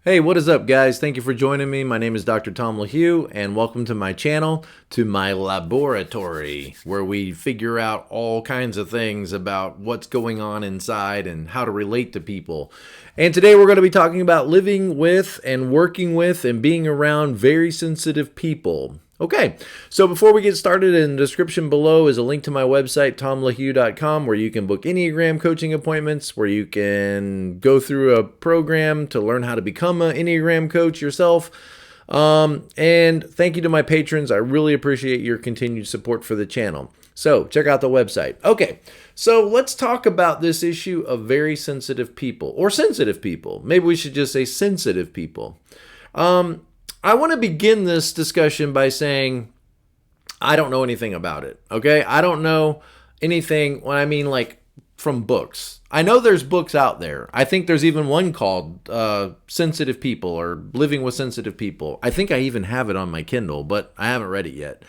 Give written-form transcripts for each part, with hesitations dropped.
Hey, what is up, guys? Thank you for joining me. My name is Dr. Tom LaHue, and welcome to my channel, to my laboratory, where we figure out all kinds of things about what's going on inside and how to relate to people. And today we're going to be talking about living with and working with and being around very sensitive people. Okay, so before we get started, in the description below is a link to my website, tomlahue.com, where you can book Enneagram coaching appointments, where you can go through a program to learn how to become an Enneagram coach yourself. And thank you to my patrons. I really appreciate your continued support for the channel. So check out the website. Okay, so let's talk about this issue of very sensitive people, or sensitive people. Maybe we should just say sensitive people. I want to begin this discussion by saying I don't know anything about it, okay? I don't know anything, when I mean like from books. I know there's books out there. I think there's even one called Sensitive People or Living with Sensitive People. I think I even have it on my Kindle, but I haven't read it yet.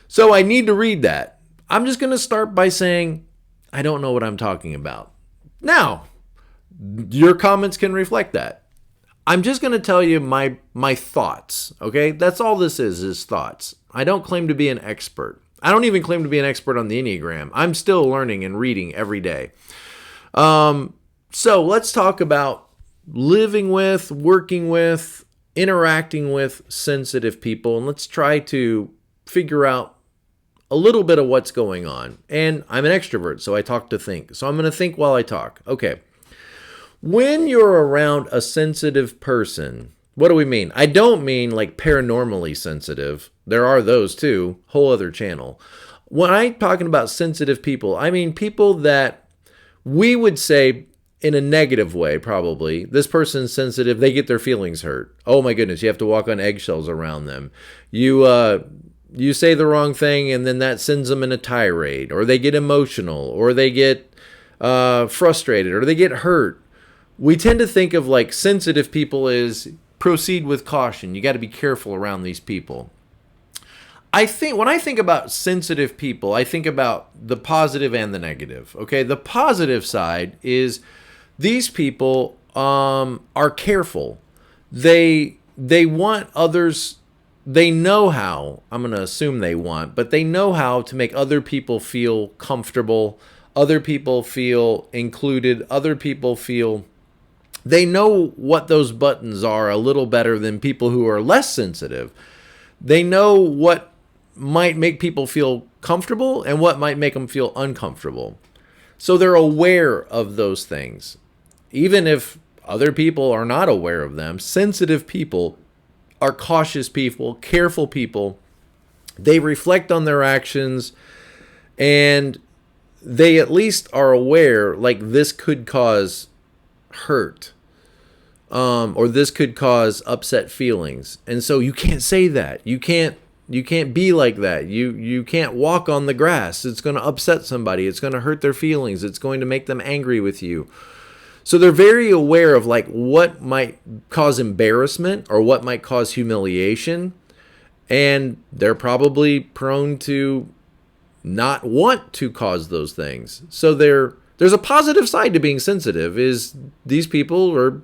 So I need to read that. I'm just going to start by saying I don't know what I'm talking about. Now, your comments can reflect that. I'm just going to tell you my thoughts, okay? That's all this is thoughts. I don't claim to be an expert. I don't even claim to be an expert on the Enneagram. I'm still learning and reading every day. So let's talk about living with, working with, interacting with sensitive people, and let's try to figure out a little bit of what's going on. And I'm an extrovert, so I talk to think. So I'm going to think while I talk. Okay. When you're around a sensitive person, what do we mean? I don't mean like paranormally sensitive. There are those too, whole other channel. When I'm talking about sensitive people, I mean people that we would say in a negative way, probably. This person's sensitive, they get their feelings hurt. Oh my goodness, you have to walk on eggshells around them. You say the wrong thing and then that sends them in a tirade, or they get emotional, or they get frustrated, or they get hurt. We tend to think of like sensitive people as proceed with caution. You got to be careful around these people. When I think about sensitive people, I think about the positive and the negative. Okay, the positive side is these people are careful. They want others. They know how. I'm going to assume they want, but they know how to make other people feel comfortable. Other people feel included. Other people feel. They know what those buttons are a little better than people who are less sensitive. They know what might make people feel comfortable and what might make them feel uncomfortable. So they're aware of those things. Even if other people are not aware of them, sensitive people are cautious people, careful people. They reflect on their actions, and they at least are aware, like, this could cause hurt. Or this could cause upset feelings. And so you can't say that. You can't be like that. You can't walk on the grass. It's going to upset somebody. It's going to hurt their feelings. It's going to make them angry with you. So they're very aware of like what might cause embarrassment or what might cause humiliation. And they're probably prone to not want to cause those things. So there's a positive side to being sensitive, is these people are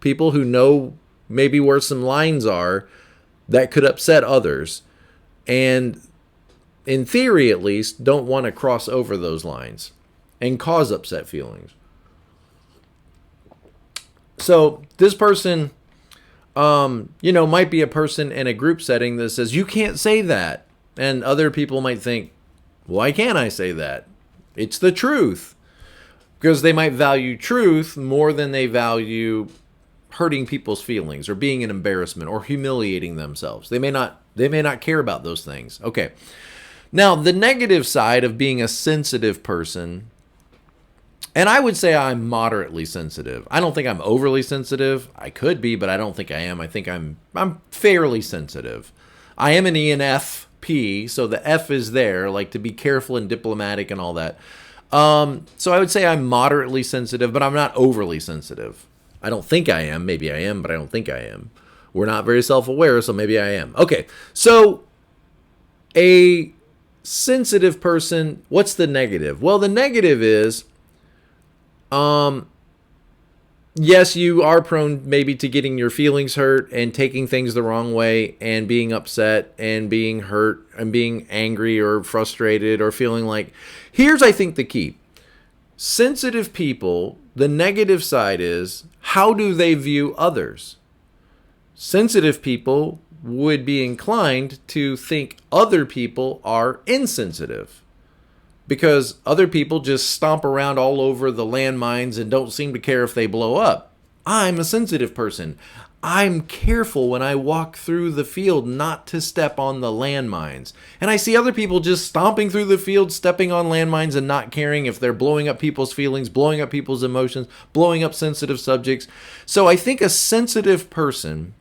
people who know maybe where some lines are that could upset others, and in theory at least don't want to cross over those lines and cause upset feelings. So this person might be a person in a group setting that says you can't say that, and other people might think, why can't I say that? It's the truth. Because they might value truth more than they value hurting people's feelings or being an embarrassment or humiliating themselves. They may not care about those things. Okay. Now, the negative side of being a sensitive person, and I would say I'm moderately sensitive. I don't think I'm overly sensitive. I could be, but I don't think I am. I think I'm fairly sensitive. I am an ENFP, so the F is there, like to be careful and diplomatic and all that. So I would say I'm moderately sensitive, but I'm not overly sensitive. I don't think I am. Maybe I am, but I don't think I am. We're not very self-aware, so maybe I am. Okay, so a sensitive person, what's the negative? Well, the negative is, yes, you are prone maybe to getting your feelings hurt and taking things the wrong way and being upset and being hurt and being angry or frustrated or feeling like, here's, I think, the key. Sensitive people, the negative side is, how do they view others? Sensitive people would be inclined to think other people are insensitive because other people just stomp around all over the landmines and don't seem to care if they blow up. I'm a sensitive person. I'm careful when I walk through the field not to step on the landmines. And I see other people just stomping through the field, stepping on landmines and not caring if they're blowing up people's feelings, blowing up people's emotions, blowing up sensitive subjects. So I think a sensitive person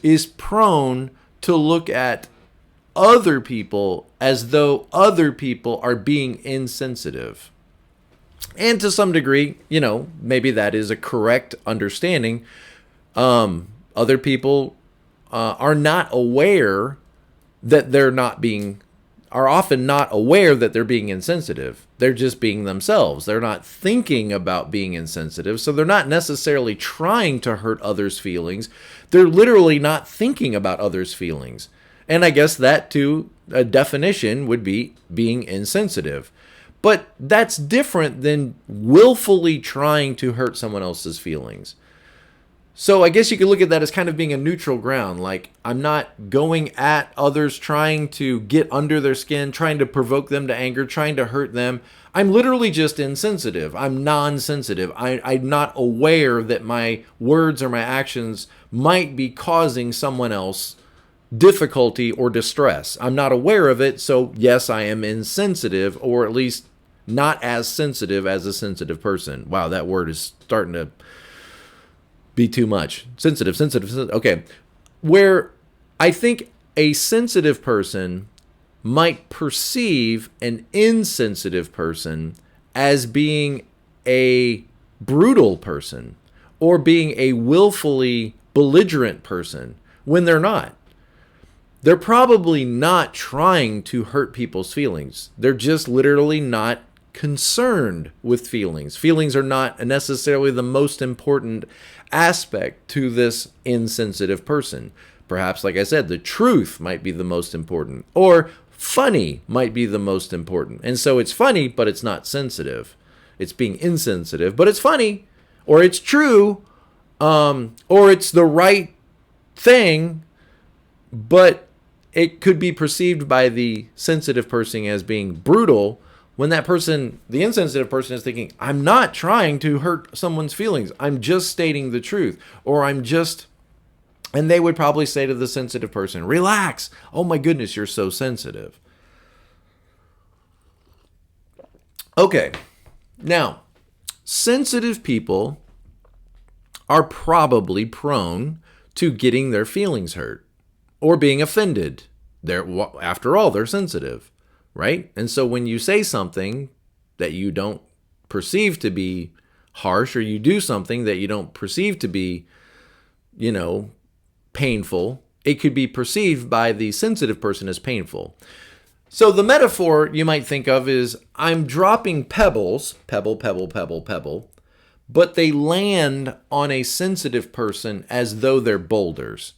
is prone to look at other people as though other people are being insensitive. And to some degree, maybe that is a correct understanding. Other people are not aware that are often not aware that they're being insensitive. They're just being themselves. They're not thinking about being insensitive. So they're not necessarily trying to hurt others' feelings. They're literally not thinking about others' feelings. And I guess that too, a definition would be being insensitive. But that's different than willfully trying to hurt someone else's feelings. So I guess you could look at that as kind of being a neutral ground. Like, I'm not going at others, trying to get under their skin, trying to provoke them to anger, trying to hurt them. I'm literally just insensitive. I'm non-sensitive. I'm not aware that my words or my actions might be causing someone else difficulty or distress. I'm not aware of it. So yes, I am insensitive, or at least not as sensitive as a sensitive person. Wow, that word is starting to be too much. Sensitive. Okay. Where I think a sensitive person might perceive an insensitive person as being a brutal person or being a willfully belligerent person when they're not. They're probably not trying to hurt people's feelings. They're just literally not concerned with feelings. Feelings are not necessarily the most important aspect to this insensitive person. Perhaps, like I said, the truth might be the most important, or funny might be the most important. And so it's funny, but it's not sensitive. It's being insensitive, but it's funny, or it's true, or it's the right thing, but it could be perceived by the sensitive person as being brutal, when that person, the insensitive person, is thinking, I'm not trying to hurt someone's feelings. I'm just stating the truth. Or and they would probably say to the sensitive person, relax. Oh my goodness, you're so sensitive. Okay. Now, sensitive people are probably prone to getting their feelings hurt or being offended. After all, they're sensitive. Right? And so when you say something that you don't perceive to be harsh, or you do something that you don't perceive to be, painful, it could be perceived by the sensitive person as painful. So the metaphor you might think of is, I'm dropping pebbles, pebble, pebble, pebble, pebble, but they land on a sensitive person as though they're boulders.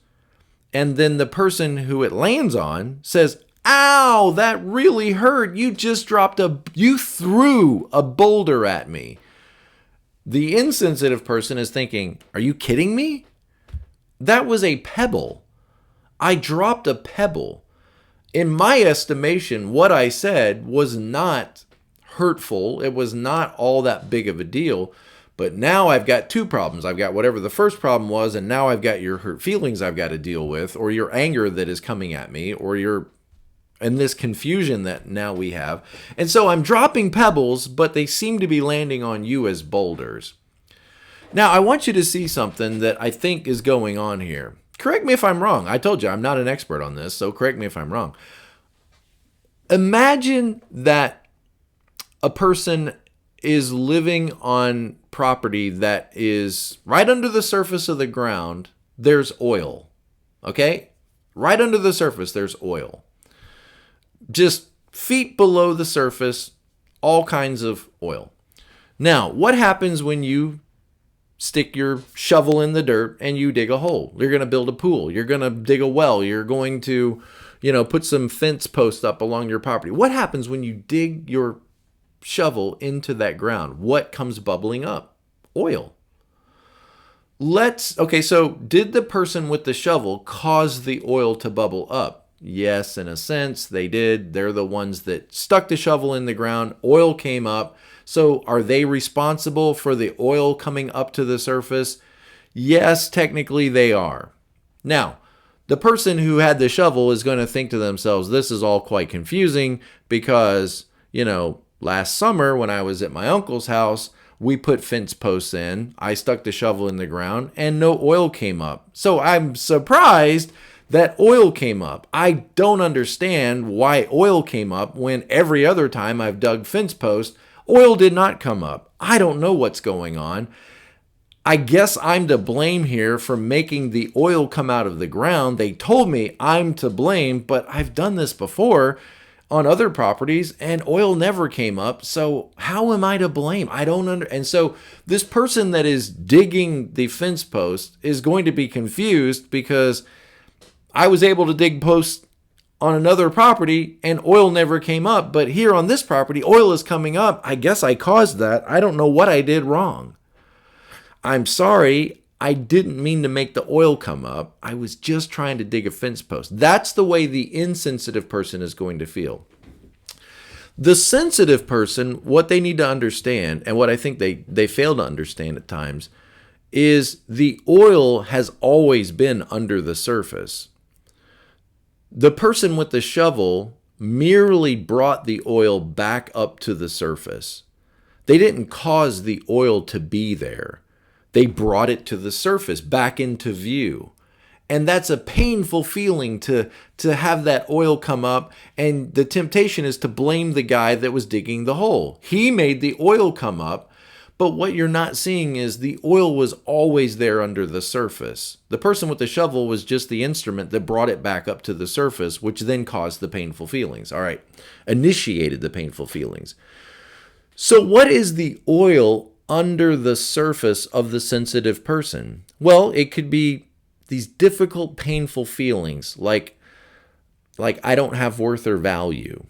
And then the person who it lands on says, ow, that really hurt. You just you threw a boulder at me. The insensitive person is thinking, are you kidding me? That was a pebble. I dropped a pebble. In my estimation, what I said was not hurtful. It was not all that big of a deal. But now I've got two problems. I've got whatever the first problem was, and now I've got your hurt feelings I've got to deal with, or your anger that is coming at me, or and this confusion that now we have. And so I'm dropping pebbles, but they seem to be landing on you as boulders. Now, I want you to see something that I think is going on here. Correct me if I'm wrong. I told you I'm not an expert on this, so correct me if I'm wrong. Imagine that a person is living on property that is right under the surface of the ground. There's oil, okay? Right under the surface, there's oil. Just feet below the surface, all kinds of oil. Now, what happens when you stick your shovel in the dirt and you dig a hole. You're going to build a pool. You're going to dig a well. You're going to, put some fence posts up along your property. What happens when you dig your shovel into that ground? What comes bubbling up? Oil. So did the person with the shovel cause the oil to bubble up? Yes, in a sense, they did. They're the ones that stuck the shovel in the ground. Oil came up. So are they responsible for the oil coming up to the surface? Yes, technically they are. Now, the person who had the shovel is going to think to themselves, this is all quite confusing because, last summer when I was at my uncle's house, we put fence posts in. I stuck the shovel in the ground and no oil came up. So I'm surprised that oil came up. I don't understand why oil came up when every other time I've dug fence posts, oil did not come up. I don't know what's going on. I guess I'm to blame here for making the oil come out of the ground. They told me I'm to blame, but I've done this before on other properties and oil never came up. So how am I to blame? I don't And so this person that is digging the fence post is going to be confused because I was able to dig posts on another property and oil never came up. But here on this property, oil is coming up. I guess I caused that. I don't know what I did wrong. I'm sorry. I didn't mean to make the oil come up. I was just trying to dig a fence post. That's the way the insensitive person is going to feel. The sensitive person, what they need to understand, and what I think they fail to understand at times, is the oil has always been under the surface. The person with the shovel merely brought the oil back up to the surface. They didn't cause the oil to be there. They brought it to the surface, back into view. And that's a painful feeling to have that oil come up, and the temptation is to blame the guy that was digging the hole. He made the oil come up, but what you're not seeing is the oil was always there under the surface. The person with the shovel was just the instrument that brought it back up to the surface, which then caused the painful feelings. All right, initiated the painful feelings. So what is the oil under the surface of the sensitive person? Well, it could be these difficult, painful feelings like I don't have worth or value,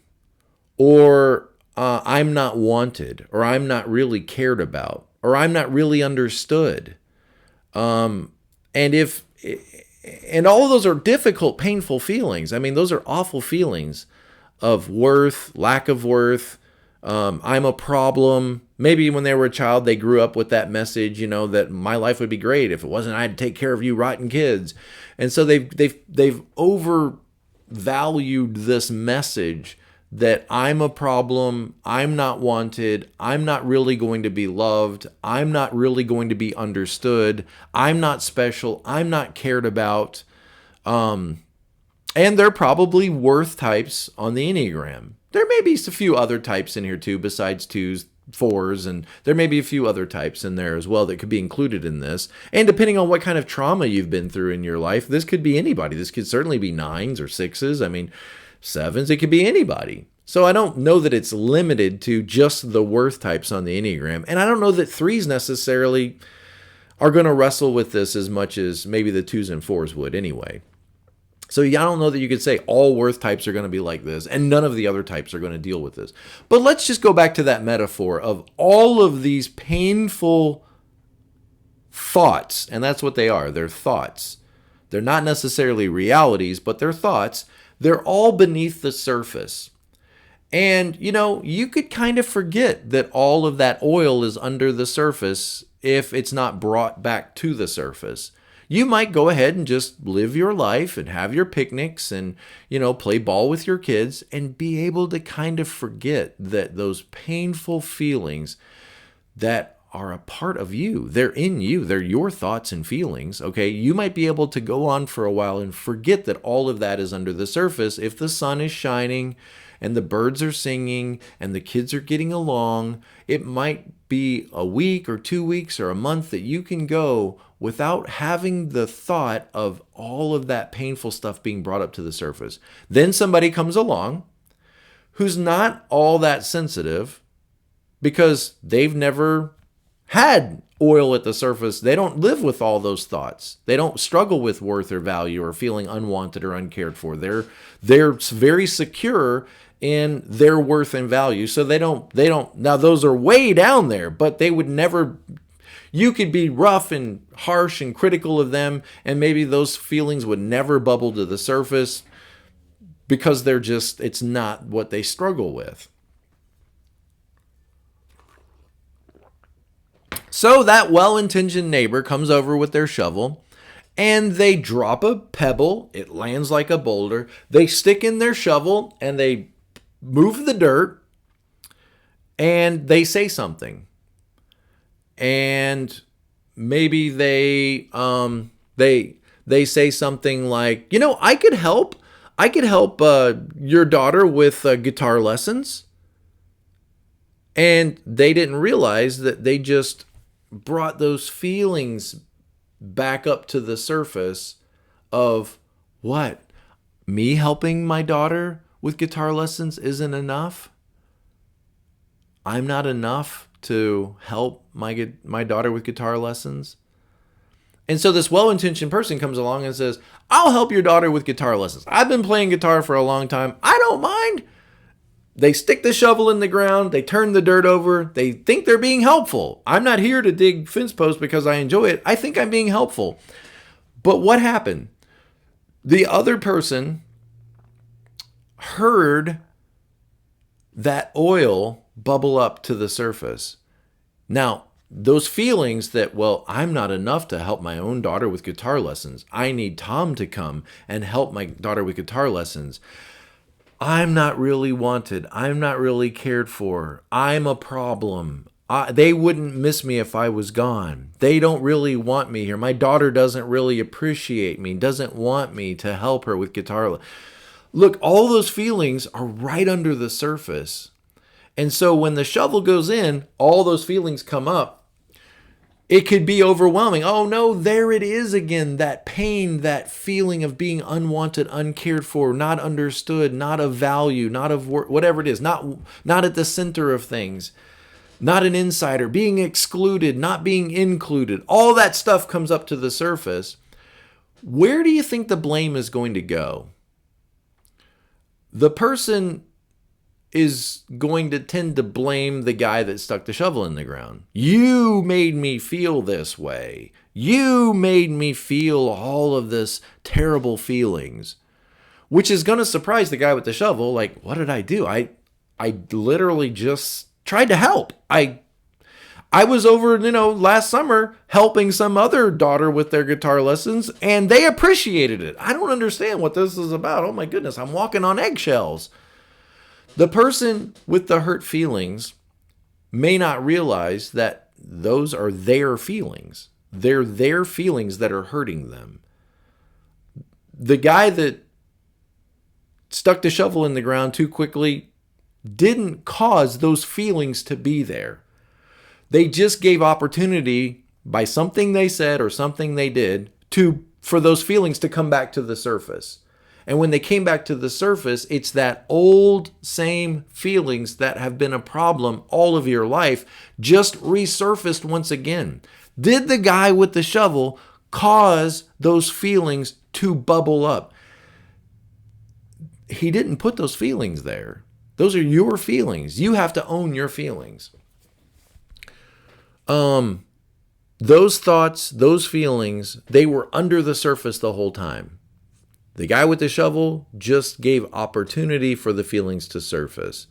or I'm not wanted, or I'm not really cared about, or I'm not really understood. And all of those are difficult, painful feelings. I mean, those are awful feelings of worth, lack of worth. I'm a problem. Maybe when they were a child, they grew up with that message, that my life would be great if it wasn't I had to take care of you rotten kids. And so they've overvalued this message that I'm a problem, I'm not wanted, I'm not really going to be loved, I'm not really going to be understood, I'm not special, I'm not cared about. And they're probably worth types on the Enneagram. There may be a few other types in here too, besides 2s, 4s, and there may be a few other types in there as well that could be included in this. And depending on what kind of trauma you've been through in your life, this could be anybody. This could certainly be 9s or 6s. I mean, 7s, it could be anybody. So I don't know that it's limited to just the worth types on the Enneagram. And I don't know that 3s necessarily are going to wrestle with this as much as maybe the 2s and 4s would anyway. So I don't know that you could say all worth types are going to be like this and none of the other types are going to deal with this. But let's just go back to that metaphor of all of these painful thoughts, and that's what they are. They're thoughts. They're not necessarily realities, but they're thoughts. They're all beneath the surface. And, you could kind of forget that all of that oil is under the surface if it's not brought back to the surface. You might go ahead and just live your life and have your picnics and, play ball with your kids and be able to kind of forget that those painful feelings that are a part of you, they're in you, they're your thoughts and feelings, okay? You might be able to go on for a while and forget that all of that is under the surface if the sun is shining and the birds are singing and the kids are getting along. It might be a week or 2 weeks or a month that you can go without having the thought of all of that painful stuff being brought up to the surface. Then somebody comes along who's not all that sensitive because they've never had oil at the surface, they don't live with all those thoughts. They don't struggle with worth or value or feeling unwanted or uncared for. They're very secure in their worth and value. So they don't, now those are way down there, but they would never, you could be rough and harsh and critical of them, and maybe those feelings would never bubble to the surface because it's not what they struggle with. So that well-intentioned neighbor comes over with their shovel and they drop a pebble. It lands like a boulder. They stick in their shovel and they move the dirt and they say something. And maybe they say something like, I could help your daughter with guitar lessons. And they didn't realize that they just brought those feelings back up to the surface of what? Me helping my daughter with guitar lessons isn't enough? I'm not enough to help my daughter with guitar lessons? And so this well-intentioned person comes along and says, I'll help your daughter with guitar lessons. I've been playing guitar for a long time. I don't mind. They stick the shovel in the ground. They turn the dirt over. They think they're being helpful. I'm not here to dig fence posts because I enjoy it. I think I'm being helpful. But what happened? The other person heard that oil bubble up to the surface. Now, those feelings that, I'm not enough to help my own daughter with guitar lessons. I need Tom to come and help my daughter with guitar lessons. I'm not really wanted. I'm not really cared for. I'm a problem. They wouldn't miss me if I was gone. They don't really want me here. My daughter doesn't really appreciate me, doesn't want me to help her with guitar. Look, all those feelings are right under the surface. And so when the shovel goes in, all those feelings come up. It could be overwhelming. Oh no, there it is again. That pain, that feeling of being unwanted, uncared for, not understood, not of value, not of whatever it is, not at the center of things, not an insider, being excluded, not being included. All that stuff comes up to the surface. Where do you think the blame is going to go? The person is going to tend to blame the guy that stuck the shovel in the ground. You made me feel this way. You made me feel all of this terrible feelings, which is going to surprise the guy with the shovel. Like, what did I do? I literally just tried to help. I was over, last summer helping some other daughter with their guitar lessons, and they appreciated it. I don't understand what this is about. Oh my goodness, I'm walking on eggshells. The person with the hurt feelings may not realize that those are their feelings. They're their feelings that are hurting them. The guy that stuck the shovel in the ground too quickly didn't cause those feelings to be there. They just gave opportunity by something they said or something they did for those feelings to come back to the surface. And when they came back to the surface, it's that old same feelings that have been a problem all of your life just resurfaced once again. Did the guy with the shovel cause those feelings to bubble up? He didn't put those feelings there. Those are your feelings. You have to own your feelings. Those thoughts, those feelings, they were under the surface the whole time. The guy with the shovel just gave opportunity for the feelings to surface.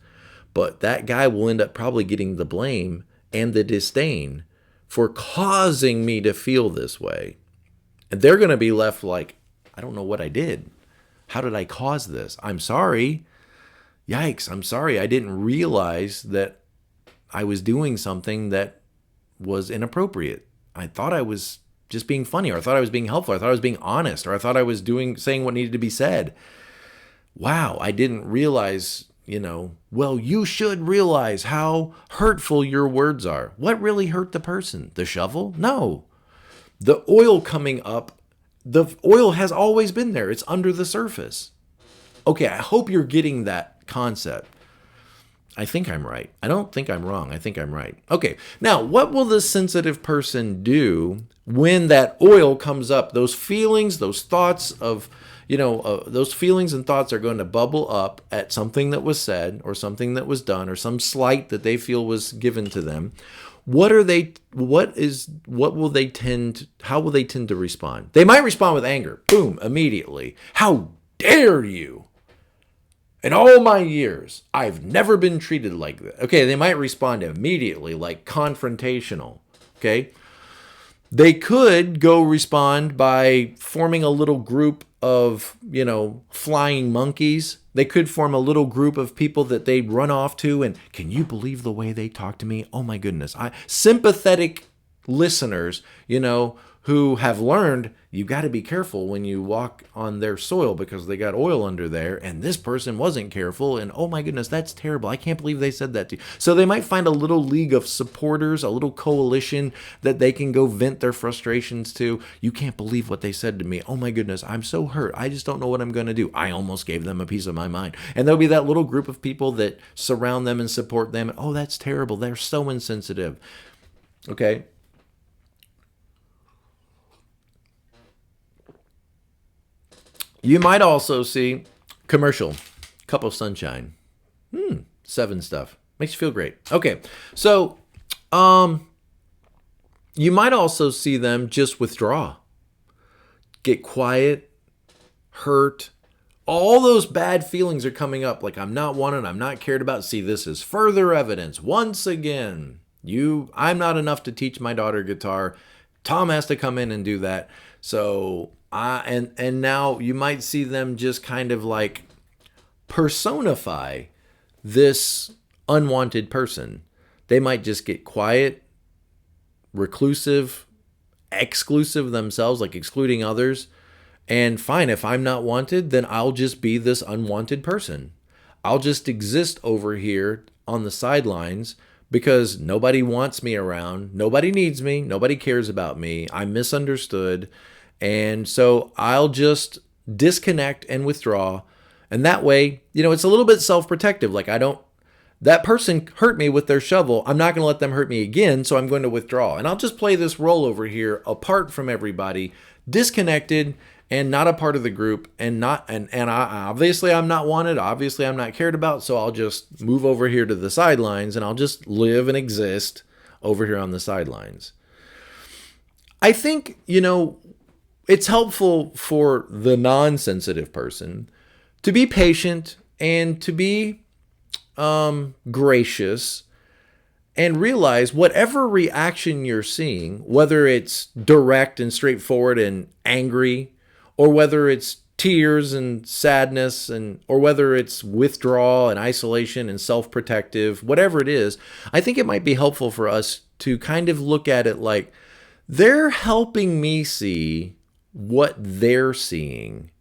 But that guy will end up probably getting the blame and the disdain for causing me to feel this way. And they're going to be left like, I don't know what I did. How did I cause this? I'm sorry. Yikes, I'm sorry. I didn't realize that I was doing something that was inappropriate. I thought I was just being funny, or I thought I was being helpful, or I thought I was being honest, or I thought I was saying what needed to be said. Wow, I didn't realize, well, you should realize how hurtful your words are. What really hurt the person? The shovel? No. The oil coming up, the oil has always been there. It's under the surface. Okay, I hope you're getting that concept. I think I'm right. I don't think I'm wrong. I think I'm right. Okay. Now, what will this sensitive person do when that oil comes up? Those feelings, those thoughts of, those feelings and thoughts are going to bubble up at something that was said or something that was done or some slight that they feel was given to them. How will they tend to respond? They might respond with anger. Boom, immediately. How dare you? In all my years, I've never been treated like that. Okay, they might respond immediately, like confrontational. Okay? They could go respond by forming a little group of, flying monkeys. They could form a little group of people that they'd run off to and, can you believe the way they talk to me? Oh my goodness. Sympathetic listeners, who have learned you got to be careful when you walk on their soil because they got oil under there and this person wasn't careful and oh my goodness, that's terrible. I can't believe they said that to you. So they might find a little league of supporters, a little coalition that they can go vent their frustrations to. You can't believe what they said to me. Oh my goodness, I'm so hurt. I just don't know what I'm going to do. I almost gave them a piece of my mind. And there'll be that little group of people that surround them and support them. Oh, that's terrible. They're so insensitive. Okay. You might also see commercial, cup of sunshine, 7 stuff. Makes you feel great. Okay, so you might also see them just withdraw, get quiet, hurt. All those bad feelings are coming up, like I'm not wanted, I'm not cared about. See, this is further evidence. Once again, I'm not enough to teach my daughter guitar. Tom has to come in and do that. So and now you might see them just kind of like personify this unwanted person. They might just get quiet, reclusive, exclusive themselves, like excluding others. And fine, if I'm not wanted, then I'll just be this unwanted person. I'll just exist over here on the sidelines because nobody wants me around. Nobody needs me. Nobody cares about me. I'm misunderstood. And so I'll just disconnect and withdraw. And that way, it's a little bit self-protective. Like that person hurt me with their shovel. I'm not going to let them hurt me again. So I'm going to withdraw. And I'll just play this role over here apart from everybody, disconnected and not a part of the group and obviously I'm not wanted. Obviously I'm not cared about. So I'll just move over here to the sidelines and I'll just live and exist over here on the sidelines. I think, it's helpful for the non-sensitive person to be patient and to be gracious and realize whatever reaction you're seeing, whether it's direct and straightforward and angry, or whether it's tears and sadness, or whether it's withdrawal and isolation and self-protective, whatever it is, I think it might be helpful for us to kind of look at it like they're helping me see what they're seeing.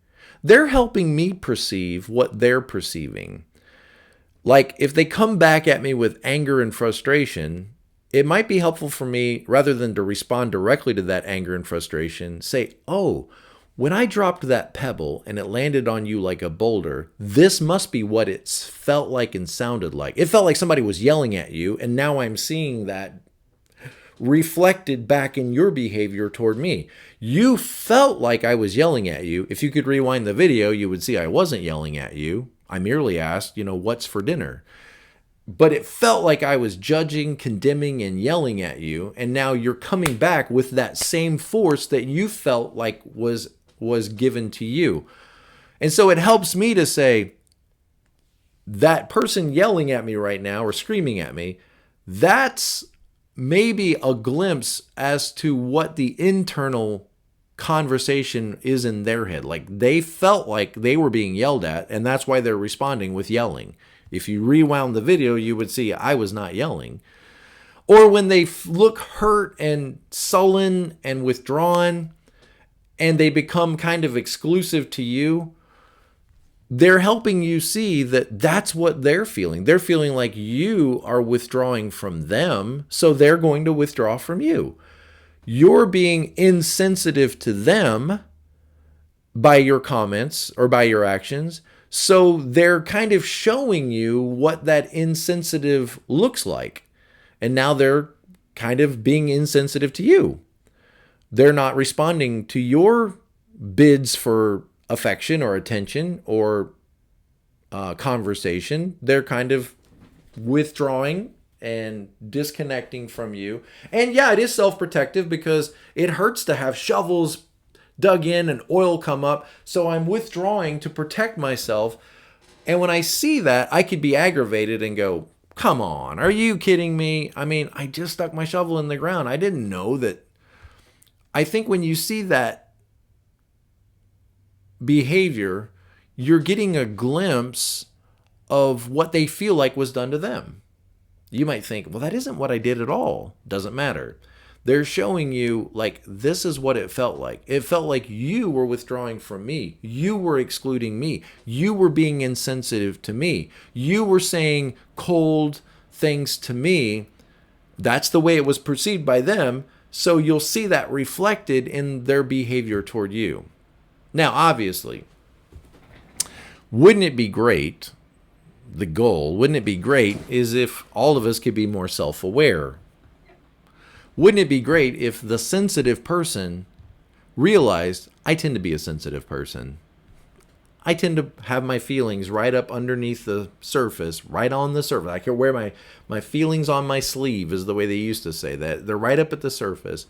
They're helping me perceive what they're perceiving. Like if they come back at me with anger and frustration, it might be helpful for me, rather than to respond directly to that anger and frustration, say, oh, when I dropped that pebble and it landed on you like a boulder, this must be what it felt like and sounded like. It felt like somebody was yelling at you, and now I'm seeing that reflected back in your behavior toward me. You felt like I was yelling at you. If you could rewind the video, you would see I wasn't yelling at you. I merely asked, what's for dinner? But it felt like I was judging, condemning, and yelling at you. And now you're coming back with that same force that you felt like was given to you. And so it helps me to say, that person yelling at me right now or screaming at me, that's maybe a glimpse as to what the internal conversation is in their head. Like they felt like they were being yelled at, and that's why they're responding with yelling. If you rewound the video, you would see I was not yelling. Or when they look hurt and sullen and withdrawn, and they become kind of exclusive to you, they're helping you see that that's what they're feeling. They're feeling like you are withdrawing from them, so they're going to withdraw from you. You're being insensitive to them by your comments or by your actions, So they're kind of showing you what that insensitive looks like. And now they're kind of being insensitive to you. They're not responding to your bids for affection or attention or conversation. They're kind of withdrawing and disconnecting from you. And yeah, it is self-protective because it hurts to have shovels dug in and oil come up. So I'm withdrawing to protect myself. And when I see that, I could be aggravated and go, come on, are you kidding me? I mean, I just stuck my shovel in the ground. I didn't know that. I think when you see that behavior, you're getting a glimpse of what they feel like was done to them. You might think, well, that isn't what I did at all. Doesn't matter. They're showing you, like, this is what it felt like. It felt like you were withdrawing from me. You were excluding me. You were being insensitive to me. You were saying cold things to me. That's the way it was perceived by them. So you'll see that reflected in their behavior toward you. Now, obviously, wouldn't it be great, the goal, wouldn't it be great is if all of us could be more self-aware? Wouldn't it be great if the sensitive person realized, I tend to be a sensitive person. I tend to have my feelings right up underneath the surface, right on the surface. I can wear my feelings on my sleeve is the way they used to say that. They're right up at the surface.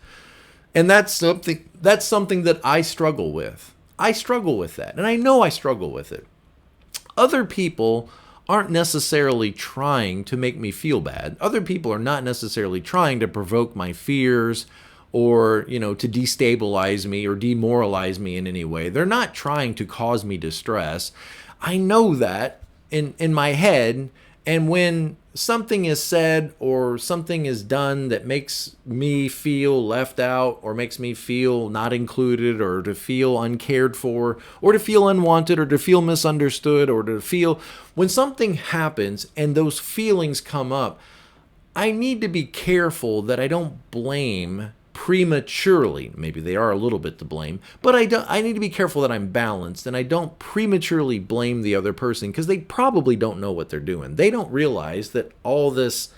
And that's something that I struggle with. I struggle with that. And I know I struggle with it. Other people aren't necessarily trying to make me feel bad. Other people are not necessarily trying to provoke my fears or, to destabilize me or demoralize me in any way. They're not trying to cause me distress. I know that in my head, and when something is said or something is done that makes me feel left out or makes me feel not included or to feel uncared for or to feel unwanted or to feel misunderstood or to feel, when something happens and those feelings come up, I need to be careful that I don't blame prematurely. Maybe they are a little bit to blame, but I need to be careful that I'm balanced and I don't prematurely blame the other person because they probably don't know what they're doing. They don't realize that all this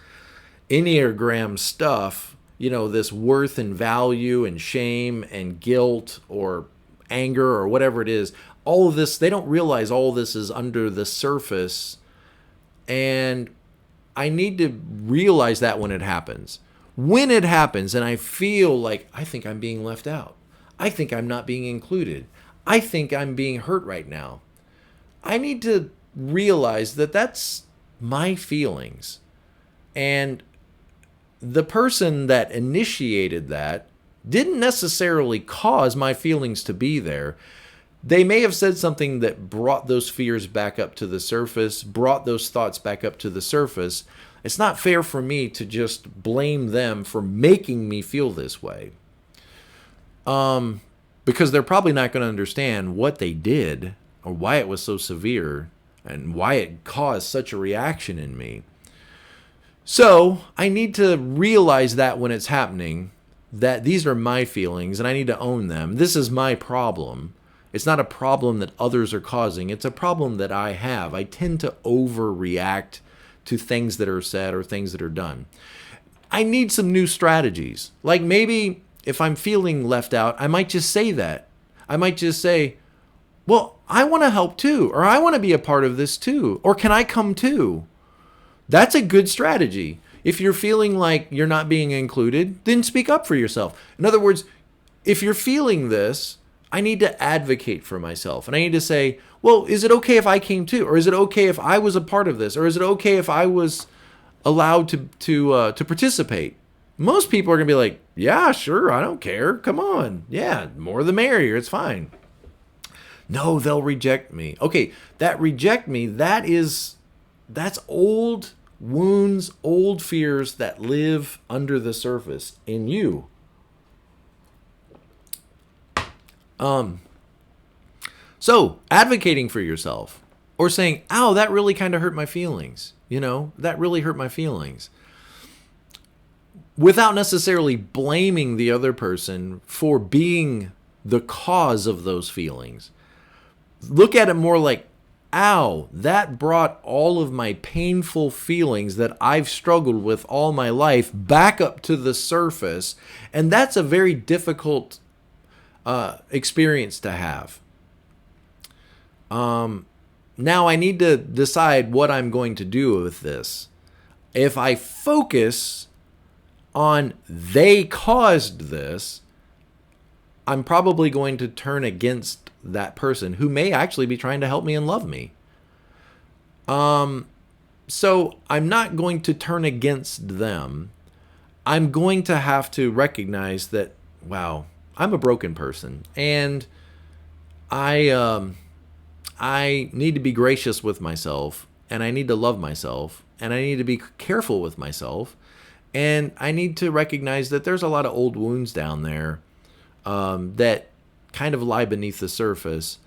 Enneagram stuff, this worth and value and shame and guilt or anger or whatever it is, all of this, they don't realize all this is under the surface. And I need to realize that when it happens. When it happens and I feel like I think I'm being left out, I think I'm not being included, I think I'm being hurt right now, I need to realize that that's my feelings. And the person that initiated that didn't necessarily cause my feelings to be there. They may have said something that brought those fears back up to the surface, brought those thoughts back up to the surface. It's not fair for me to just blame them for making me feel this way. Because they're probably not going to understand what they did or why it was so severe and why it caused such a reaction in me. So I need to realize that when it's happening, that these are my feelings and I need to own them. This is my problem. It's not a problem that others are causing. It's a problem that I have. I tend to overreact to things that are said or things that are done. I need some new strategies. Like maybe if I'm feeling left out, I might just say that. I might just say, well, I want to help too, or I want to be a part of this too, or can I come too? That's a good strategy. If you're feeling like you're not being included, then speak up for yourself. In other words, if you're feeling this, I need to advocate for myself. And I need to say, well, is it okay if I came too? Or is it okay if I was a part of this? Or is it okay if I was allowed to participate? Most people are going to be like, yeah, sure, I don't care. Come on. Yeah, more the merrier. It's fine. No, they'll reject me. Okay, that reject me, that's old wounds, old fears that live under the surface in you. So advocating for yourself or saying, ow, that really kind of hurt my feelings. That really hurt my feelings. Without necessarily blaming the other person for being the cause of those feelings. Look at it more like, ow, that brought all of my painful feelings that I've struggled with all my life back up to the surface. And that's a very difficult experience to have. Now I need to decide what I'm going to do with this. If I focus on they caused this, I'm probably going to turn against that person who may actually be trying to help me and love me. So I'm not going to turn against them. I'm going to have to recognize that, wow, I'm a broken person, and I need to be gracious with myself, and I need to love myself, and I need to be careful with myself, and I need to recognize that there's a lot of old wounds down there that kind of lie beneath the surface.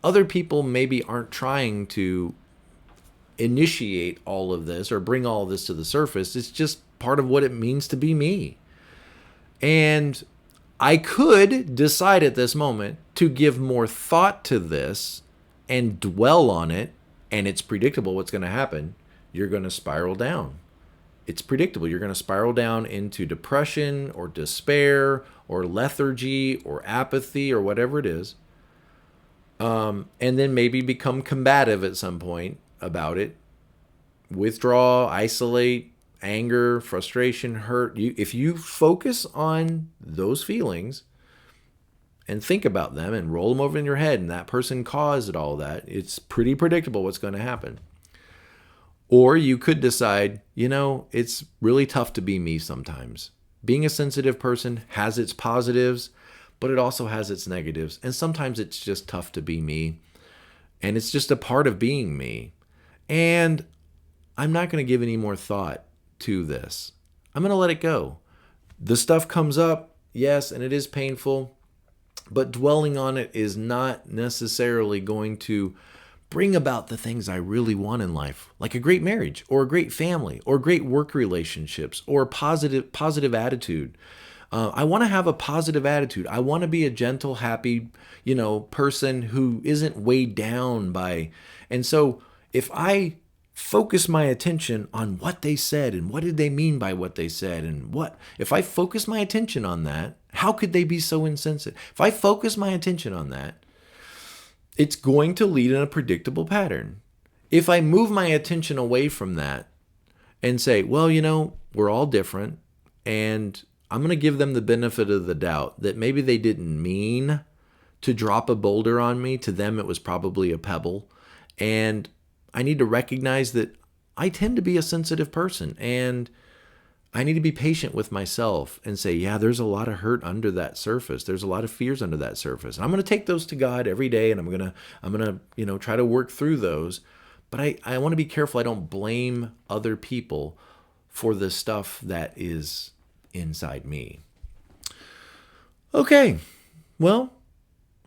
Other people maybe aren't trying to initiate all of this or bring all of this to the surface. It's just part of what it means to be me. And I could decide at this moment to give more thought to this and dwell on it, and it's predictable what's going to happen. You're going to spiral down. It's predictable. You're going to spiral down into depression or despair or lethargy or apathy or whatever it is. And then maybe become combative at some point about it. Withdraw, isolate, anger, frustration, hurt. If you focus on those feelings and think about them and roll them over in your head, and that person caused all that, it's pretty predictable what's going to happen. Or you could decide, it's really tough to be me sometimes. Being a sensitive person has its positives, but it also has its negatives. And sometimes it's just tough to be me. And it's just a part of being me. And I'm not going to give any more thought to this. I'm going to let it go. The stuff comes up, yes, and it is painful, but dwelling on it is not necessarily going to bring about the things I really want in life, like a great marriage or a great family or great work relationships or a positive attitude. I want to have a positive attitude. I want to be a gentle, happy, person who isn't weighed down by. And so if I focus my attention on what they said and what did they mean by what they said and if I focus my attention on that, how could they be so insensitive? If I focus my attention on that, it's going to lead in a predictable pattern. If I move my attention away from that and say, well, we're all different, and I'm going to give them the benefit of the doubt that maybe they didn't mean to drop a boulder on me. To them, it was probably a pebble. And I need to recognize that I tend to be a sensitive person, and I need to be patient with myself and say, yeah, there's a lot of hurt under that surface. There's a lot of fears under that surface. And I'm going to take those to God every day, and I'm going to try to work through those. But I want to be careful I don't blame other people for the stuff that is inside me. Okay. Well,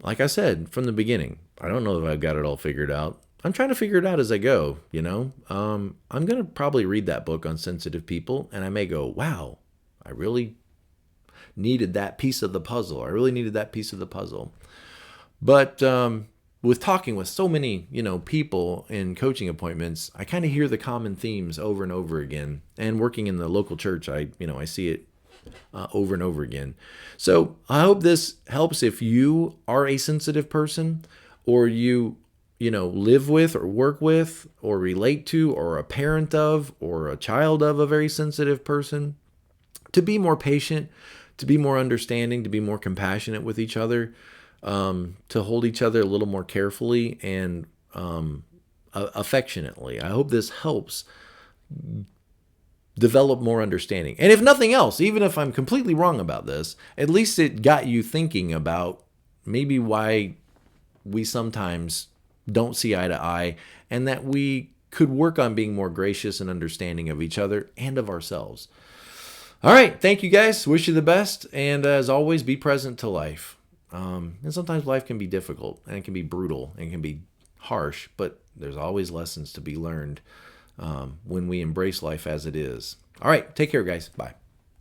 like I said from the beginning, I don't know if I've got it all figured out. I'm trying to figure it out as I go, I'm going to probably read that book on sensitive people, and I may go, wow, I really needed that piece of the puzzle. I really needed that piece of the puzzle. But with talking with so many, people in coaching appointments, I kind of hear the common themes over and over again. And working in the local church, I see it over and over again. So I hope this helps if you are a sensitive person, or you live with or work with or relate to or a parent of or a child of a very sensitive person, to be more patient, to be more understanding, to be more compassionate with each other, to hold each other a little more carefully and affectionately. I hope this helps develop more understanding. And if nothing else, even if I'm completely wrong about this, at least it got you thinking about maybe why we sometimes don't see eye to eye, and that we could work on being more gracious and understanding of each other and of ourselves. All right. Thank you, guys. Wish you the best. And as always, be present to life. And sometimes life can be difficult, and it can be brutal, and it can be harsh, but there's always lessons to be learned when we embrace life as it is. All right. Take care, guys. Bye.